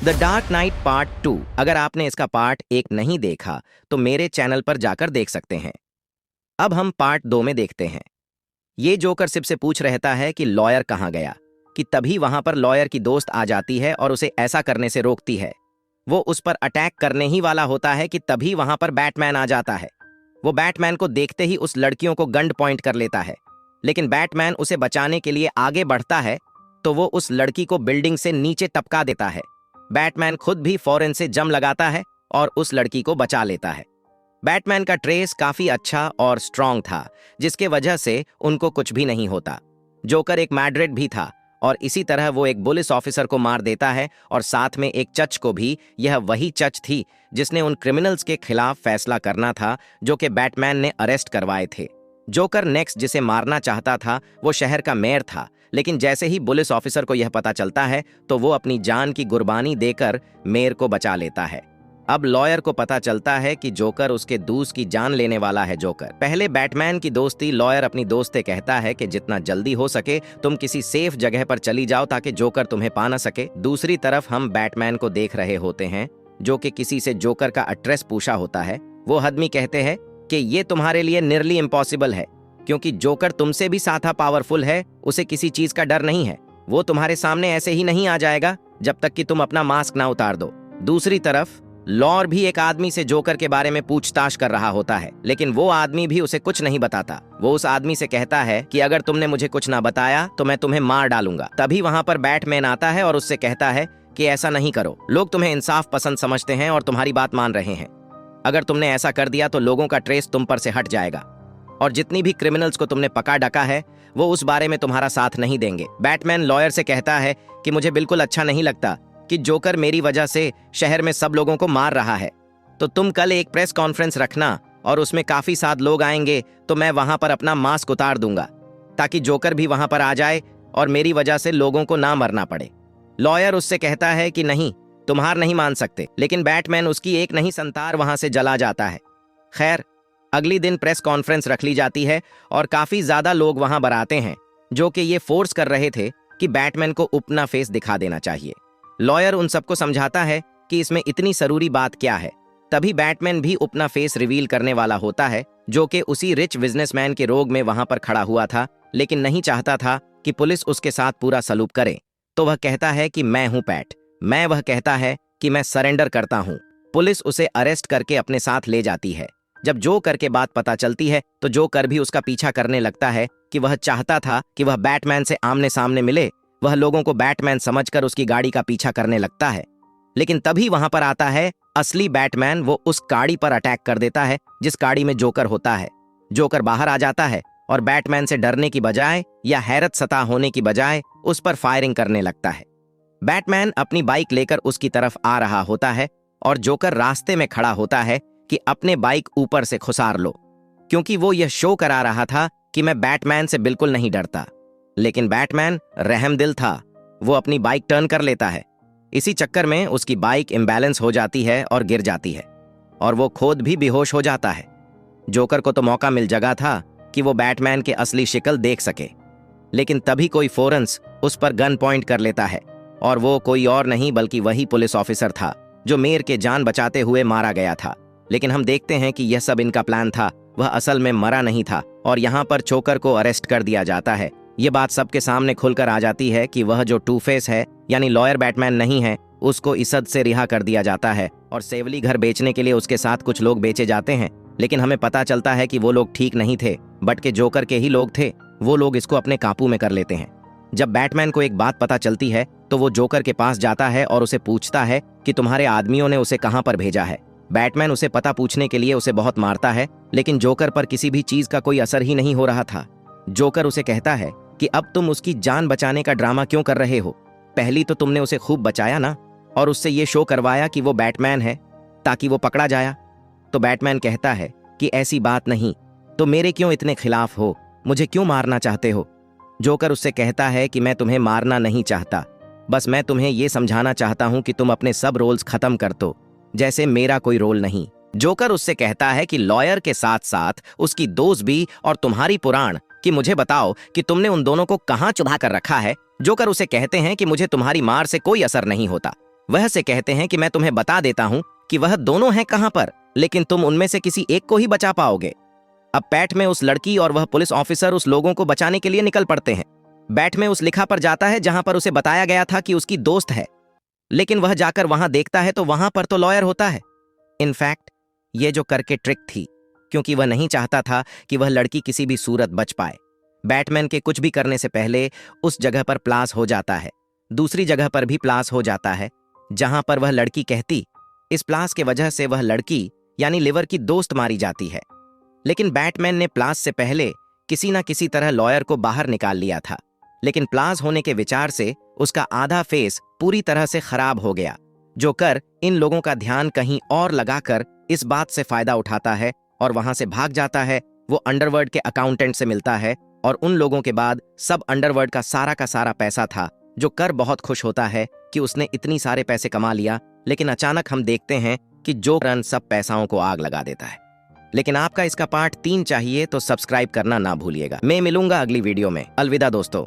The dark night part 2। अगर आपने इसका पार्ट 1 नहीं देखा तो मेरे चैनल पर जाकर देख सकते हैं। अब हम पार्ट 2 में देखते हैं। ये जोकर सिप से पूछ रहता है कि लॉयर कहाँ गया, कि तभी वहां पर लॉयर की दोस्त आ जाती है और उसे ऐसा करने से रोकती है। वो उस पर अटैक करने ही वाला होता है कि तभी वहां पर बैटमैन आ जाता है। वो बैटमैन को देखते ही उस लड़कियों को गन पॉइंट कर लेता है, लेकिन बैटमैन उसे बचाने के लिए आगे बढ़ता है तो वो उस लड़की को बिल्डिंग से नीचे टपका देता है। बैटमैन खुद भी फौरन से जम लगाता है और उस लड़की को बचा लेता है। बैटमैन का ट्रेस काफी अच्छा और स्ट्रांग था, जिसके वजह से उनको कुछ भी नहीं होता। जोकर एक मैड्रिड भी था और इसी तरह वो एक पुलिस ऑफिसर को मार देता है और साथ में एक जज को भी। यह वही जज थी जिसने उन क्रिमिनल्स के खिलाफ फैसला करना था जो कि बैटमैन ने अरेस्ट करवाए थे। जोकर नेक्स्ट जिसे मारना चाहता था वो शहर का मेयर था, लेकिन जैसे ही पुलिस ऑफिसर को यह पता चलता है तो वो अपनी जान की कुर्बानी देकर मेयर को बचा लेता है। अब लॉयर को पता चलता है कि जोकर उसके दोस्त की जान लेने वाला है। जोकर पहले बैटमैन की दोस्ती लॉयर अपनी दोस्त से कहता है कि जितना जल्दी हो सके तुम किसी सेफ जगह पर चली जाओ ताकि जोकर तुम्हें पा न सके। दूसरी तरफ हम बैटमैन को देख रहे होते हैं जो कि किसी से जोकर का एड्रेस पूछा होता है। वो आदमी कहते हैं कि ये तुम्हारे लिए नियरली इम्पॉसिबल है, क्योंकि जोकर तुमसे भी ज्यादा पावरफुल है। उसे किसी चीज का डर नहीं है। वो तुम्हारे सामने ऐसे ही नहीं आ जाएगा जब तक कि तुम अपना मास्क ना उतार दो। दूसरी तरफ लॉर भी एक आदमी से जोकर के बारे में पूछताछ कर रहा होता है, लेकिन वो आदमी भी उसे कुछ नहीं बताता। वो उस आदमी से कहता है कि अगर तुमने मुझे कुछ ना बताया तो मैं तुम्हें मार डालूंगा। तभी वहां पर बैटमैन आता है और उससे कहता है कि ऐसा नहीं करो, लोग तुम्हें इंसाफ पसंद समझते हैं और तुम्हारी बात मान रहे हैं। अगर तुमने ऐसा कर दिया तो लोगों का ट्रेस तुम पर से हट जाएगा और जितनी भी क्रिमिनल्स को तुमने पका डका है वो उस बारे में तुम्हारा साथ नहीं देंगे। बैटमैन लॉयर से कहता है कि मुझे बिल्कुल अच्छा नहीं लगता कि जोकर मेरी वजह से शहर में सब लोगों को मार रहा है, तो तुम कल एक प्रेस कॉन्फ्रेंस रखना और उसमें काफी सारे लोग आएंगे तो मैं वहां पर अपना मास्क उतार दूंगा ताकि जोकर भी वहां पर आ जाए और मेरी वजह से लोगों को ना मरना पड़े। लॉयर उससे कहता है कि नहीं, तुम हार नहीं मान सकते, लेकिन बैटमैन उसकी एक नहीं संतार वहां से जला जाता है। खैर, अगली दिन प्रेस कॉन्फ्रेंस रख ली जाती है और काफी ज्यादा लोग वहां पर आते हैं जो कि ये फोर्स कर रहे थे कि बैटमैन को अपना फेस दिखा देना चाहिए। लॉयर उन सबको समझाता है कि इसमें इतनी जरूरी बात क्या है। तभी बैटमैन भी अपना फेस रिवील करने वाला होता है, जो कि उसी रिच बिजनेसमैन के रोग में वहां पर खड़ा हुआ था, लेकिन नहीं चाहता था कि पुलिस उसके साथ पूरा सलूक करे। तो वह कहता है कि मैं हूं पैट। वह कहता है कि मैं सरेंडर करता हूं। पुलिस उसे अरेस्ट करके अपने साथ ले जाती है। जब जोकर के बात पता चलती है तो जोकर भी उसका पीछा करने लगता है कि वह चाहता था कि वह बैटमैन से आमने सामने मिले। वह लोगों को बैटमैन समझकर उसकी गाड़ी का पीछा करने लगता है, लेकिन तभी वहां पर आता है असली बैटमैन। वो उस गाड़ी पर अटैक कर देता है जिस गाड़ी में जोकर होता है। जोकर बाहर आ जाता है और बैटमैन से डरने की बजाय या हैरत सता होने की बजाय उस पर फायरिंग करने लगता है। बैटमैन अपनी बाइक लेकर उसकी तरफ आ रहा होता है और जोकर रास्ते में खड़ा होता है कि अपने बाइक ऊपर से खुसार लो, क्योंकि वो यह शो करा रहा था कि मैं बैटमैन से बिल्कुल नहीं डरता। लेकिन बैटमैन रहमदिल था, वो अपनी बाइक टर्न कर लेता है। इसी चक्कर में उसकी बाइक इम्बैलेंस हो जाती है और गिर जाती है और वो खुद भी बेहोश हो जाता है। जोकर को तो मौका मिल जगा था कि वो बैटमैन के असली शक्ल देख सके, लेकिन तभी कोई फोरेंस उस पर गन पॉइंट कर लेता है और वो कोई और नहीं बल्कि वही पुलिस ऑफिसर था जो मेयर के जान बचाते हुए मारा गया था। लेकिन हम देखते हैं कि यह सब इनका प्लान था, वह असल में मरा नहीं था और यहाँ पर जोकर को अरेस्ट कर दिया जाता है। ये बात सबके सामने खुलकर आ जाती है कि वह जो टू फेस है यानी लॉयर बैटमैन नहीं है, उसको इज्जत से रिहा कर दिया जाता है और सेवली घर बेचने के लिए उसके साथ कुछ लोग बेचे जाते हैं। लेकिन हमें पता चलता है कि वो लोग ठीक नहीं थे, बट के जोकर के ही लोग थे। वो लोग इसको अपने काबू में कर लेते हैं। जब बैटमैन को एक बात पता चलती है तो वो जोकर के पास जाता है और उसे पूछता है कि तुम्हारे आदमियों ने उसे कहाँ पर भेजा है। बैटमैन उसे पता पूछने के लिए उसे बहुत मारता है, लेकिन जोकर पर किसी भी चीज का कोई असर ही नहीं हो रहा था। जोकर उसे कहता है कि अब तुम उसकी जान बचाने का ड्रामा क्यों कर रहे हो? पहली तो तुमने उसे खूब बचाया ना, और उससे ये शो करवाया कि वो बैटमैन है ताकि वो पकड़ा जाया। तो बैटमैन कहता है कि ऐसी बात नहीं, तो मेरे क्यों इतने खिलाफ हो? मुझे क्यों मारना चाहते हो? जोकर उससे कहता है कि मैं तुम्हें मारना नहीं चाहता, बस मैं तुम्हें ये समझाना चाहता हूं कि तुम अपने सब रोल्स खत्म कर दो, जैसे मेरा कोई रोल नहीं। जोकर उससे कहता है कि लॉयर के साथ साथ उसकी दोस्त भी और तुम्हारी पुराण कि मुझे बताओ कि तुमने उन दोनों को कहां चुभा कर रखा है। जोकर उसे कहते हैं कि मुझे तुम्हारी मार से कोई असर नहीं होता, वह से कहते हैं कि मैं तुम्हें बता देता हूं कि वह दोनों हैं कहां पर, लेकिन तुम उनमें से किसी एक को ही बचा पाओगे। अब पैट में उस लड़की और वह पुलिस ऑफिसर उस लोगों को बचाने के लिए निकल पड़ते हैं। बैट में उस लिखा पर जाता है जहां पर उसे बताया गया था कि उसकी दोस्त है, लेकिन वह जाकर वहां देखता है तो वहां पर तो लॉयर होता है। इनफैक्ट ये जो करके ट्रिक थी, क्योंकि वह नहीं चाहता था कि वह लड़की किसी भी सूरत बच पाए। बैटमैन के कुछ भी करने से पहले उस जगह पर प्लास हो जाता है, दूसरी जगह पर भी प्लास हो जाता है जहां पर वह लड़की कहती। इस प्लास के वजह से वह लड़की यानी लिवर की दोस्त मारी जाती है। लेकिन बैटमैन ने प्लास से पहले किसी ना किसी तरह लॉयर को बाहर निकाल लिया था, लेकिन प्लास होने के विचार से उसका आधा फेस पूरी तरह से खराब हो गया। जोकर इन लोगों का ध्यान कहीं और लगाकर इस बात से फायदा उठाता है और वहां से भाग जाता है। वो अंडरवर्ल्ड के अकाउंटेंट से मिलता है और उन लोगों के बाद सब अंडरवर्ल्ड का सारा पैसा था। जोकर बहुत खुश होता है कि उसने इतनी सारे पैसे कमा लिया, लेकिन अचानक हम देखते हैं कि जोकर सब पैसाओं को आग लगा देता है। लेकिन आपका इसका पार्ट 3 चाहिए तो सब्सक्राइब करना ना भूलिएगा। मैं मिलूंगा अगली वीडियो में। अलविदा दोस्तों।